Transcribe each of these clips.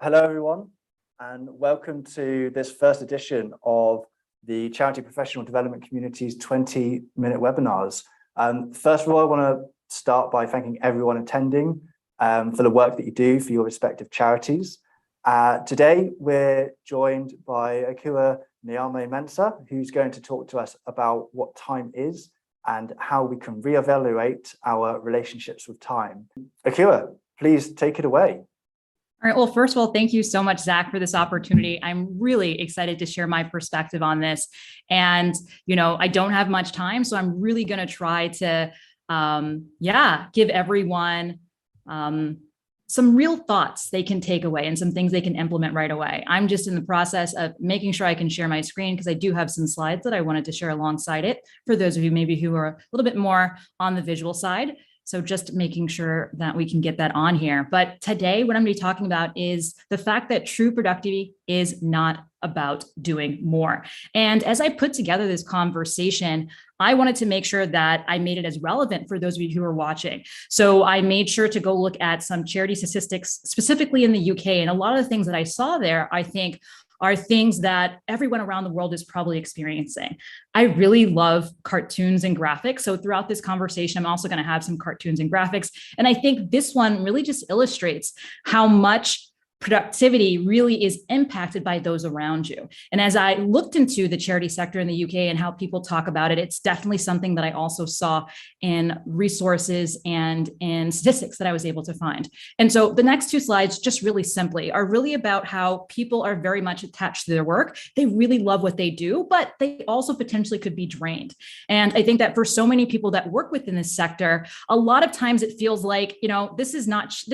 Hello, everyone, and welcome to this first edition of the Charity Professional Development Community's 20-minute webinars. First of all, I want to start by thanking everyone attending for the work that you do for your respective charities. Today, we're joined by Akua Nyame-Mensah, who's going to talk to us about what time is and how we can reevaluate our relationships with time. Akua, please take it away. All right. Well, first of all, thank you so much, Zach, for this opportunity. I'm really excited to share my perspective on this. And, I don't have much time, so I'm really going to try to, give everyone some real thoughts they can take away and some things they can implement right away. I'm just in the process of making sure I can share my screen because I do have some slides that I wanted to share alongside it for those of you maybe who are a little bit more on the visual side. So just making sure that we can get that on here. But today, what I'm going to be talking about is the fact that true productivity is not about doing more. And as I put together this conversation, I wanted to make sure that I made it as relevant for those of you who are watching. So I made sure to go look at some charity statistics, specifically in the UK. And a lot of the things that I saw there, I think, are things that everyone around the world is probably experiencing. I really love cartoons and graphics. So throughout this conversation, I'm also going to have some cartoons and graphics. And I think this one really just illustrates how much productivity really is impacted by those around you. And as I looked into the charity sector in the UK and how people talk about it, it's definitely something that I also saw in resources and in statistics that I was able to find. And so the next two slides, just really simply, are really about how people are very much attached to their work. They really love what they do, but they also potentially could be drained. And I think that for so many people that work within this sector, a lot of times it feels like, this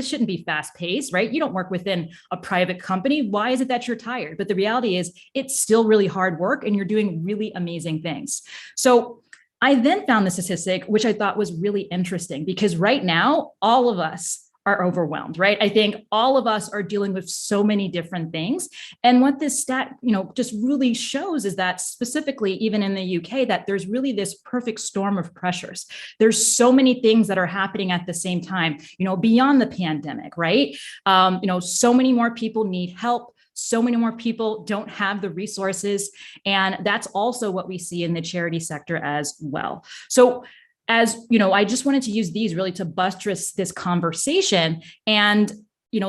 shouldn't be fast paced, right? You don't work within a private company. Why is it that you're tired? But the reality is it's still really hard work and you're doing really amazing things. So I then found the statistic, which I thought was really interesting because right now, all of us are overwhelmed, right? I think all of us are dealing with so many different things. And what this stat, just really shows is that specifically, even in the UK, that there's really this perfect storm of pressures. There's so many things that are happening at the same time, beyond the pandemic, right? So many more people need help. So many more people don't have the resources. And that's also what we see in the charity sector as well. So I just wanted to use these really to buttress this conversation and,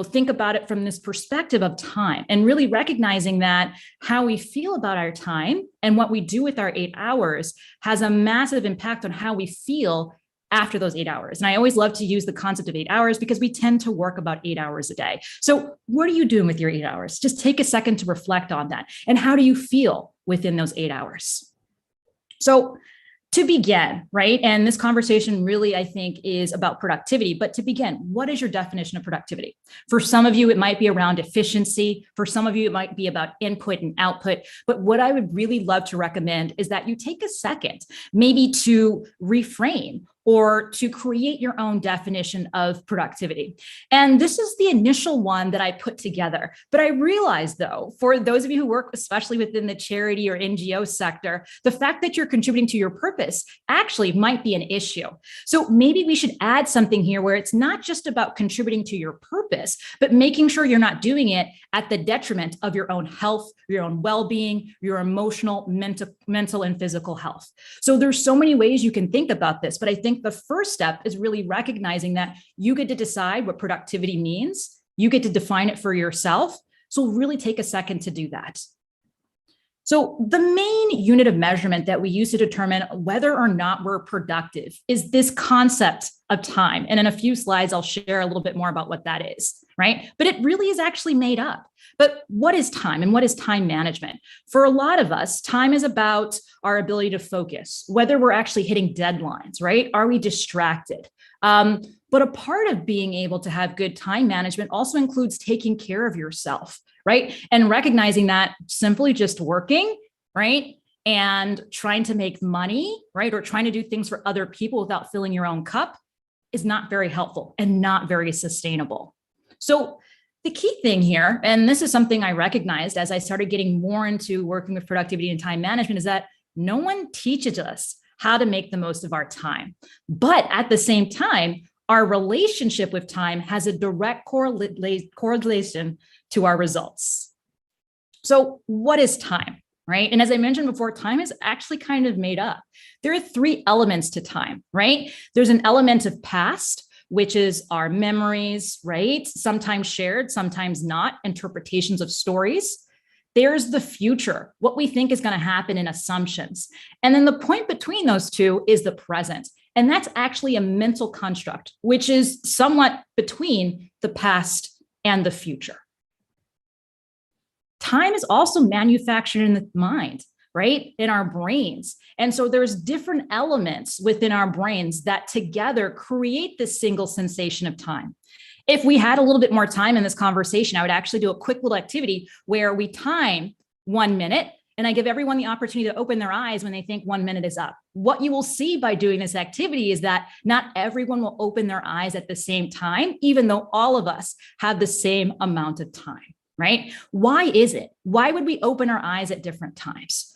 think about it from this perspective of time and really recognizing that how we feel about our time and what we do with our 8 hours has a massive impact on how we feel after those 8 hours. And I always love to use the concept of 8 hours because we tend to work about 8 hours a day. So what are you doing with your 8 hours? Just take a second to reflect on that. And how do you feel within those 8 hours? So to begin, right? And this conversation really, I think, is about productivity. But to begin, what is your definition of productivity? For some of you, it might be around efficiency. For some of you, it might be about input and output. But what I would really love to recommend is that you take a second, maybe to reframe or to create your own definition of productivity. And this is the initial one that I put together. But I realized, though, for those of you who work, especially within the charity or NGO sector, the fact that you're contributing to your purpose actually might be an issue. So maybe we should add something here where it's not just about contributing to your purpose, but making sure you're not doing it at the detriment of your own health, your own well-being, your emotional, mental, and physical health. So there's so many ways you can think about this, but I think the first step is really recognizing that you get to decide what productivity means. You get to define it for yourself. So really take a second to do that. So the main unit of measurement that we use to determine whether or not we're productive is this concept of time. And in a few slides, I'll share a little bit more about what that is, right? But it really is actually made up. But what is time and what is time management? For a lot of us, time is about our ability to focus, whether we're actually hitting deadlines, right? Are we distracted? But a part of being able to have good time management also includes taking care of yourself, right? And recognizing that simply just working, right? And trying to make money, right? Or trying to do things for other people without filling your own cup is not very helpful and not very sustainable. So the key thing here, and this is something I recognized as I started getting more into working with productivity and time management, is that no one teaches us how to make the most of our time. But at the same time, our relationship with time has a direct correlation to our results. So what is time, right? And as I mentioned before, time is actually kind of made up. There are three elements to time, right? There's an element of past, which is our memories, right? Sometimes shared, sometimes not, interpretations of stories. There's the future, what we think is going to happen in assumptions. And then the point between those two is the present. And that's actually a mental construct, which is somewhat between the past and the future. Time is also manufactured in the mind, right? In our brains. And so there's different elements within our brains that together create this single sensation of time. If we had a little bit more time in this conversation, I would actually do a quick little activity where we time 1 minute and I give everyone the opportunity to open their eyes when they think 1 minute is up. What you will see by doing this activity is that not everyone will open their eyes at the same time, even though all of us have the same amount of time, right? Why is it? Why would we open our eyes at different times?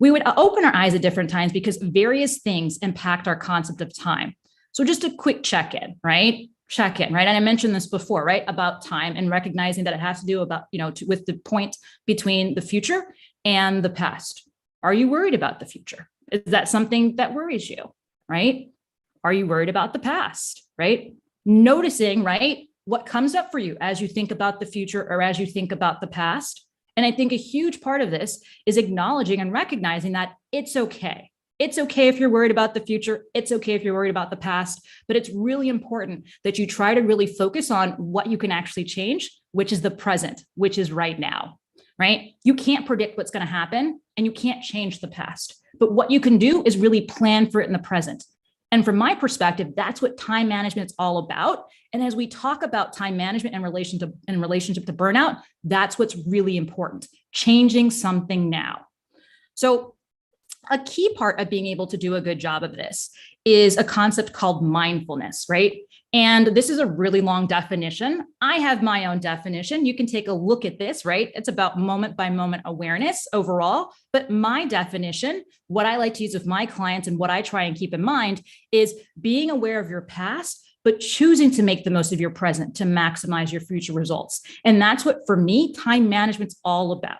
We would open our eyes at different times because various things impact our concept of time. So just a quick check-in, right? Check-in, right? And I mentioned this before, right? About time and recognizing that it has to do about, with the point between the future and the past. Are you worried about the future? Is that something that worries you, right? Are you worried about the past, right? Noticing, right? What comes up for you as you think about the future or as you think about the past. And I think a huge part of this is acknowledging and recognizing that it's okay. It's okay if you're worried about the future. It's okay if you're worried about the past, but it's really important that you try to really focus on what you can actually change, which is the present, which is right now, right? You can't predict what's going to happen and you can't change the past, but what you can do is really plan for it in the present. And from my perspective, that's what time management is all about. And as we talk about time management in relationship to burnout, that's what's really important, changing something now. So a key part of being able to do a good job of this is a concept called mindfulness, right? And this is a really long definition. I have my own definition. You can take a look at this, right? It's about moment by moment awareness overall. But my definition, what I like to use with my clients and what I try and keep in mind is being aware of your past, but choosing to make the most of your present to maximize your future results. And that's what, for me, time management's all about.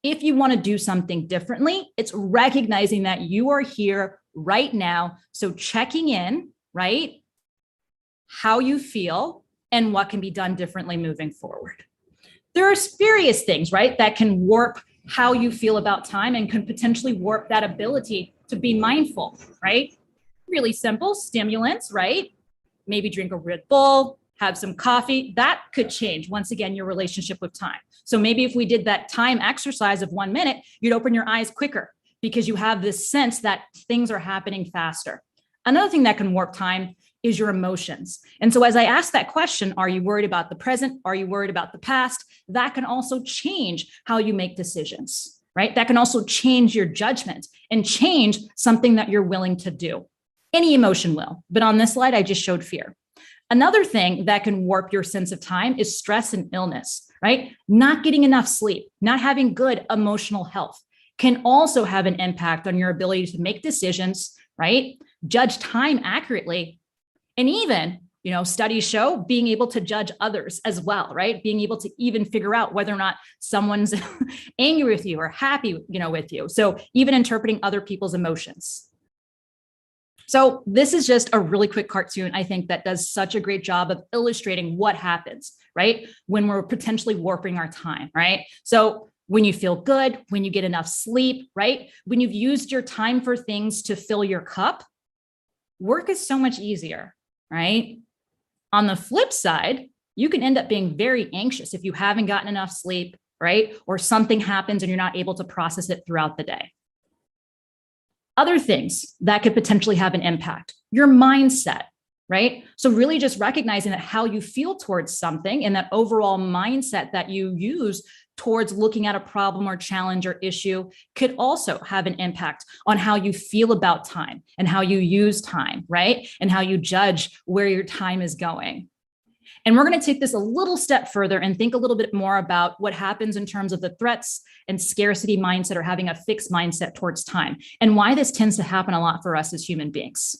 If you want to do something differently, it's recognizing that you are here right now. So checking in, right? How you feel and what can be done differently moving forward. There are various things, right, that can warp how you feel about time and can potentially warp that ability to be mindful, right? Really simple stimulants, right? Maybe drink a Red Bull, have some coffee. That could change, once again, your relationship with time. So maybe if we did that time exercise of 1 minute, you'd open your eyes quicker because you have this sense that things are happening faster. Another thing that can warp time is your emotions. And so as I ask that question, are you worried about the present? Are you worried about the past? That can also change how you make decisions, right? That can also change your judgment and change something that you're willing to do. Any emotion will, but on this slide, I just showed fear. Another thing that can warp your sense of time is stress and illness, right? Not getting enough sleep, not having good emotional health can also have an impact on your ability to make decisions, right? Judge time accurately. And even, studies show being able to judge others as well, right? Being able to even figure out whether or not someone's angry with you or happy, with you. So even interpreting other people's emotions. So this is just a really quick cartoon, I think, that does such a great job of illustrating what happens, right? When we're potentially warping our time, right? So when you feel good, when you get enough sleep, right? When you've used your time for things to fill your cup, work is so much easier, right? On the flip side, you can end up being very anxious if you haven't gotten enough sleep, right? Or something happens and you're not able to process it throughout the day. Other things that could potentially have an impact, your mindset, right? So really just recognizing that how you feel towards something and that overall mindset that you use towards looking at a problem or challenge or issue could also have an impact on how you feel about time and how you use time, right? And how you judge where your time is going. And we're going to take this a little step further and think a little bit more about what happens in terms of the threats and scarcity mindset or having a fixed mindset towards time and why this tends to happen a lot for us as human beings.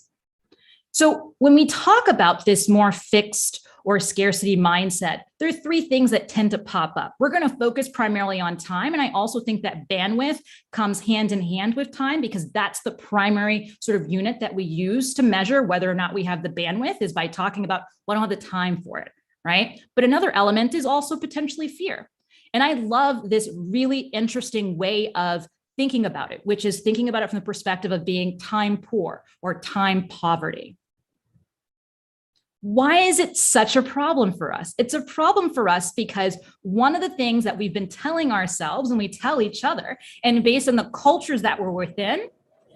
So when we talk about this more fixed or scarcity mindset, there are three things that tend to pop up. We're going to focus primarily on time. And I also think that bandwidth comes hand in hand with time, because that's the primary sort of unit that we use to measure whether or not we have the bandwidth, is by talking about, well, I don't have the time for it, right? But another element is also potentially fear. And I love this really interesting way of thinking about it, which is thinking about it from the perspective of being time poor or time poverty. Why is it such a problem for us? It's a problem for us because one of the things that we've been telling ourselves, and we tell each other, and based on the cultures that we're within,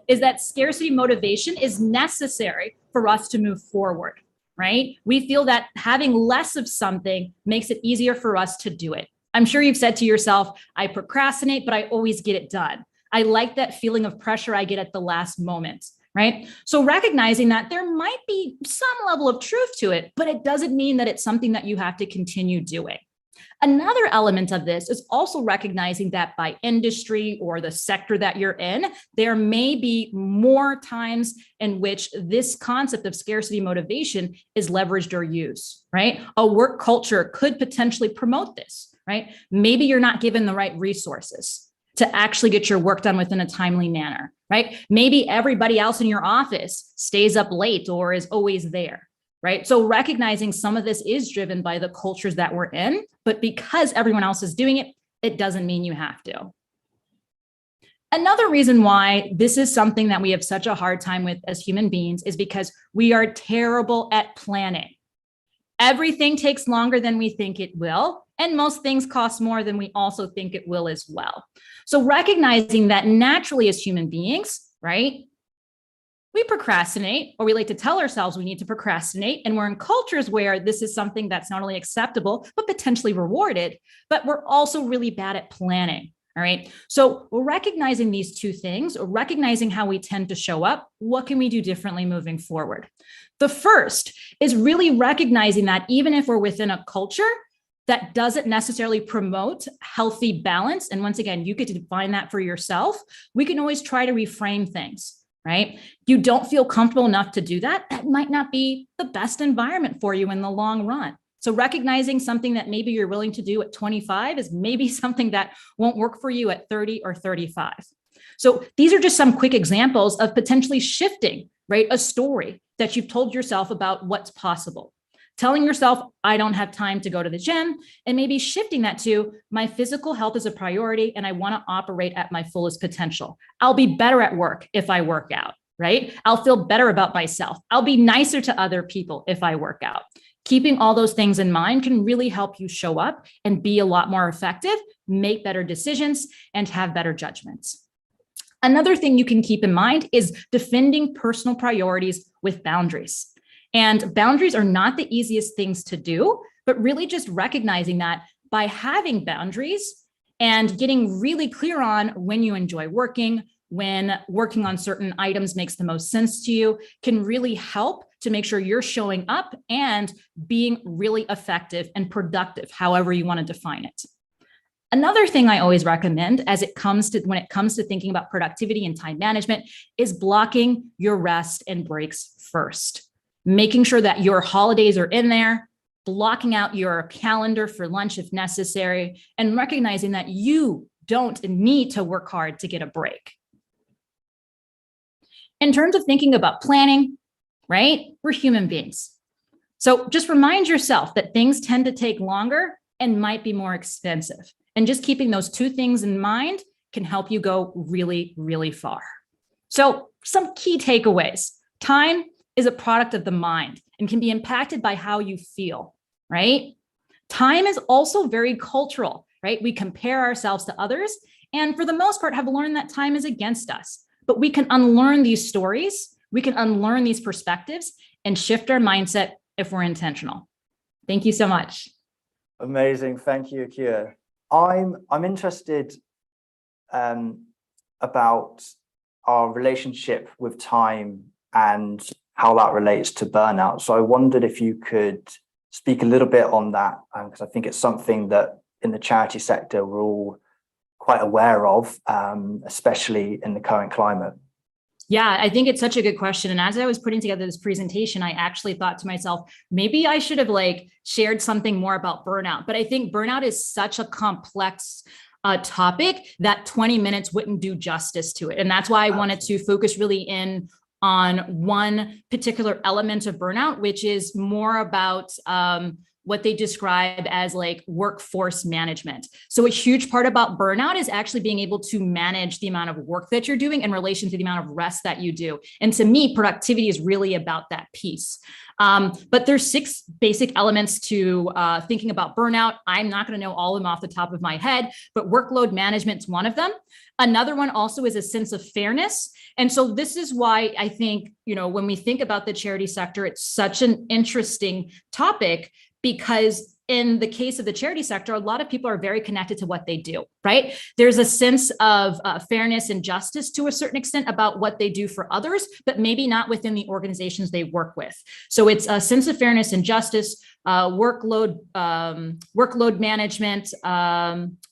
is that scarcity motivation is necessary for us to move forward, right? We feel that having less of something makes it easier for us to do it. I'm sure you've said to yourself, I procrastinate, but I always get it done. I like that feeling of pressure I get at the last moment, right? So recognizing that there might be some level of truth to it, but it doesn't mean that it's something that you have to continue doing. Another element of this is also recognizing that by industry or the sector that you're in, there may be more times in which this concept of scarcity motivation is leveraged or used, right? A work culture could potentially promote this, right? Maybe you're not given the right resources to actually get your work done within a timely manner, right? Maybe everybody else in your office stays up late or is always there, right? So recognizing some of this is driven by the cultures that we're in, but because everyone else is doing it, it doesn't mean you have to. Another reason why this is something that we have such a hard time with as human beings is because we are terrible at planning. Everything takes longer than we think it will, and most things cost more than we also think it will as well. So recognizing that naturally as human beings, right, we procrastinate, or we like to tell ourselves we need to procrastinate, and we're in cultures where this is something that's not only acceptable, but potentially rewarded, but we're also really bad at planning. All right. So recognizing these two things, or recognizing how we tend to show up, what can we do differently moving forward? The first is really recognizing that even if we're within a culture that doesn't necessarily promote healthy balance, and once again, you get to define that for yourself, we can always try to reframe things, right? You don't feel comfortable enough to do that, that might not be the best environment for you in the long run. So recognizing something that maybe you're willing to do at 25 is maybe something that won't work for you at 30 or 35. So these are just some quick examples of potentially shifting, right? A story that you've told yourself about what's possible. Telling yourself, I don't have time to go to the gym, and maybe shifting that to my physical health is a priority and I want to operate at my fullest potential. I'll be better at work if I work out, right? I'll feel better about myself. I'll be nicer to other people if I work out. Keeping all those things in mind can really help you show up and be a lot more effective, make better decisions, and have better judgments. Another thing you can keep in mind is defending personal priorities with boundaries. And boundaries are not the easiest things to do, but really just recognizing that by having boundaries and getting really clear on when you enjoy working, when working on certain items makes the most sense to you, can really help to make sure you're showing up and being really effective and productive, however you want to define it. Another thing I always recommend when it comes to thinking about productivity and time management is blocking your rest and breaks first. Making sure that your holidays are in there, blocking out your calendar for lunch if necessary, and recognizing that you don't need to work hard to get a break. In terms of thinking about planning, right? We're human beings. So just remind yourself that things tend to take longer and might be more expensive. And just keeping those two things in mind can help you go really, really far. So some key takeaways. Time is a product of the mind and can be impacted by how you feel, right? Time is also very cultural, right? We compare ourselves to others, and for the most part have learned that time is against us. But we can unlearn these stories, we can unlearn these perspectives and shift our mindset if we're intentional. Thank you so much. Amazing. Thank you, Akua. I'm interested about our relationship with time and how that relates to burnout. So I wondered if you could speak a little bit on that, because I think it's something that in the charity sector we're all quite aware of, especially in the current climate. Yeah, I think it's such a good question. And as I was putting together this presentation, I actually thought to myself, maybe I should have like shared something more about burnout. But I think burnout is such a complex topic that 20 minutes wouldn't do justice to it. And that's why I wanted to focus really in on one particular element of burnout, which is more about what they describe as like workforce management. So a huge part about burnout is actually being able to manage the amount of work that you're doing in relation to the amount of rest that you do. And to me, productivity is really about that piece. But there's 6 basic elements to thinking about burnout. I'm not going to know all of them off the top of my head, but workload management is one of them. Another one also is a sense of fairness. And so this is why I think, when we think about the charity sector, it's such an interesting topic, because in the case of the charity sector, a lot of people are very connected to what they do, right? There's a sense of fairness and justice to a certain extent about what they do for others, but maybe not within the organizations they work with. So it's a sense of fairness and justice, workload management.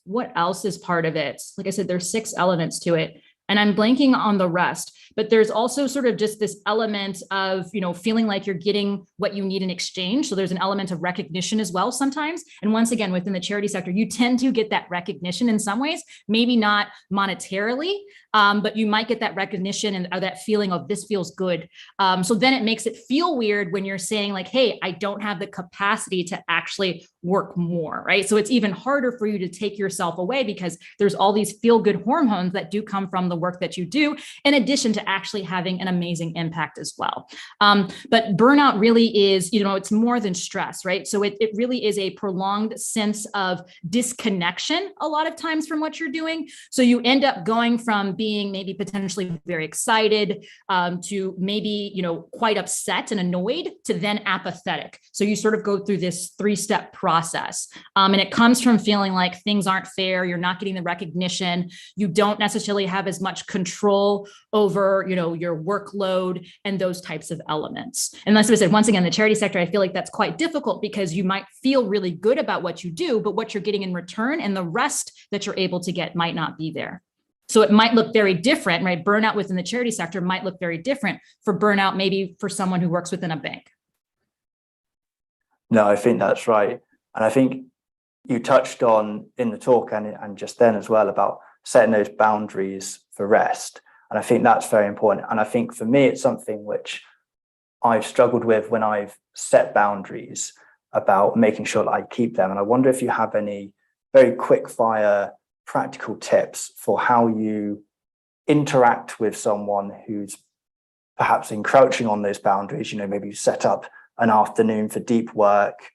What else is part of it? Like I said, there's 6 elements to it, and I'm blanking on the rest. But there's also sort of just this element of, feeling like you're getting what you need in exchange. So there's an element of recognition as well sometimes. And once again, within the charity sector, you tend to get that recognition in some ways, maybe not monetarily, but you might get that recognition and or that feeling of this feels good. So then it makes it feel weird when you're saying like, hey, I don't have the capacity to actually work more, right? So it's even harder for you to take yourself away because there's all these feel-good hormones that do come from the work that you do, in addition to actually having an amazing impact as well. But burnout really is, it's more than stress, right? So it really is a prolonged sense of disconnection a lot of times from what you're doing. So you end up going from being maybe potentially very excited to maybe, quite upset and annoyed to then apathetic. So you sort of go through this 3-step process. And it comes from feeling like things aren't fair. You're not getting the recognition. You don't necessarily have as much control over, your workload and those types of elements. And as I said, once again, the charity sector, I feel like that's quite difficult because you might feel really good about what you do, but what you're getting in return and the rest that you're able to get might not be there. So it might look very different, right? Burnout within the charity sector might look very different for burnout, maybe for someone who works within a bank. No, I think that's right. And I think you touched on in the talk and just then as well about setting those boundaries for rest. And I think that's very important. And I think for me, it's something which I've struggled with when I've set boundaries about making sure that I keep them. And I wonder if you have any very quick fire practical tips for how you interact with someone who's perhaps encroaching on those boundaries. Maybe you set up an afternoon for deep work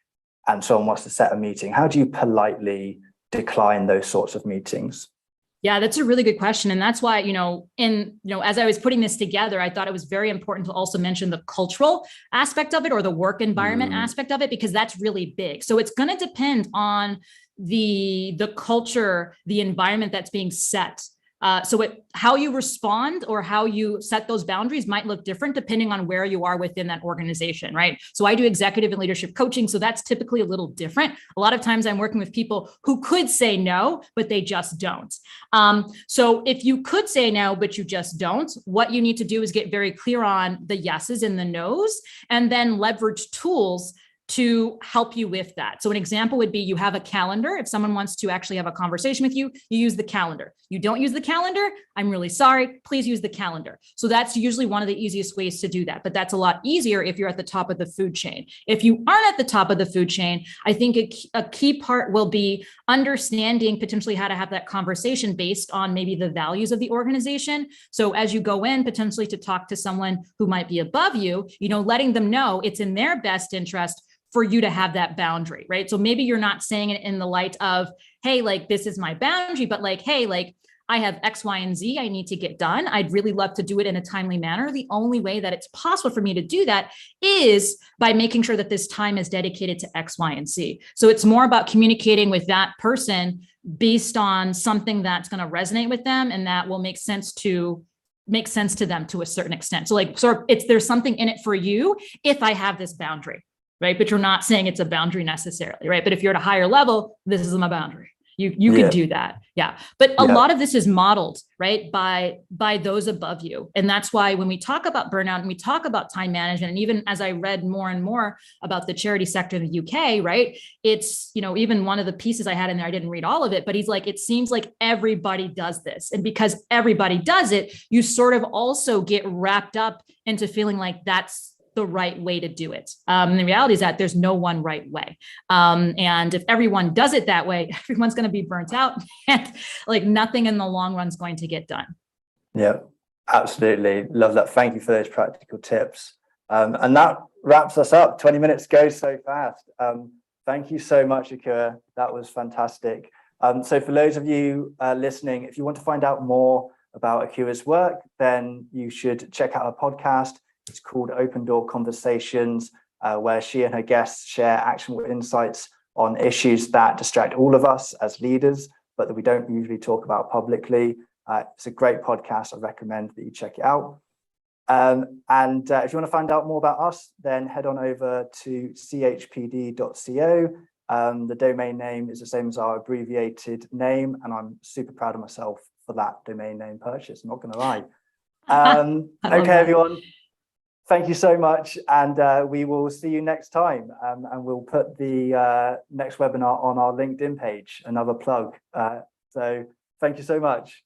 and someone wants to set a meeting. How do you politely decline those sorts of meetings? Yeah, that's a really good question. And that's why, as I was putting this together, I thought it was very important to also mention the cultural aspect of it or the work environment aspect of it, because that's really big. So it's going to depend on the culture, the environment that's being set. How you respond or how you set those boundaries might look different depending on where you are within that organization, right? So I do executive and leadership coaching. So that's typically a little different. A lot of times I'm working with people who could say no, but they just don't. So if you could say no, but you just don't, what you need to do is get very clear on the yeses and the nos, and then leverage tools to help you with that. So an example would be you have a calendar. If someone wants to actually have a conversation with you, you use the calendar. You don't use the calendar, I'm really sorry, please use the calendar. So that's usually one of the easiest ways to do that. But that's a lot easier if you're at the top of the food chain. If you aren't at the top of the food chain, I think a key part will be understanding potentially how to have that conversation based on maybe the values of the organization. So as you go in potentially to talk to someone who might be above you, letting them know it's in their best interest for you to have that boundary, right? So maybe you're not saying it in the light of, hey, like, this is my boundary, but like, hey, like, I have X, Y, and Z I need to get done. I'd really love to do it in a timely manner. The only way that it's possible for me to do that is by making sure that this time is dedicated to X, Y, and Z. So it's more about communicating with that person based on something that's going to resonate with them and that will make sense to them to a certain extent. So there's something in it for you if I have this boundary. Right. But you're not saying it's a boundary necessarily. Right. But if you're at a higher level, this is my boundary. You could do that. Yeah. But a lot of this is modeled, right, by those above you. And that's why when we talk about burnout and we talk about time management, and even as I read more and more about the charity sector in the UK, right, it's, you know, even one of the pieces I had in there, I didn't read all of it, but he's like, it seems like everybody does this. And because everybody does it, you sort of also get wrapped up into feeling like that's the right way to do it. And the reality is that there's no one right way. And if everyone does it that way, everyone's going to be burnt out, and like nothing in the long run is going to get done. Yeah, absolutely. Love that. Thank you for those practical tips. And that wraps us up. 20 minutes goes so fast. Thank you so much, Akua. That was fantastic. So for those of you listening, if you want to find out more about Akua's work, then you should check out her podcast. It's called Open Door Conversations, where she and her guests share actionable insights on issues that distract all of us as leaders, but that we don't usually talk about publicly. It's a great podcast. I recommend that you check it out. And if you want to find out more about us, then head on over to chpd.co. The domain name is the same as our abbreviated name, and I'm super proud of myself for that domain name purchase. I'm not going to lie. Okay, everyone. Thank you so much, and we will see you next time. And we'll put the next webinar on our LinkedIn page, another plug. So thank you so much.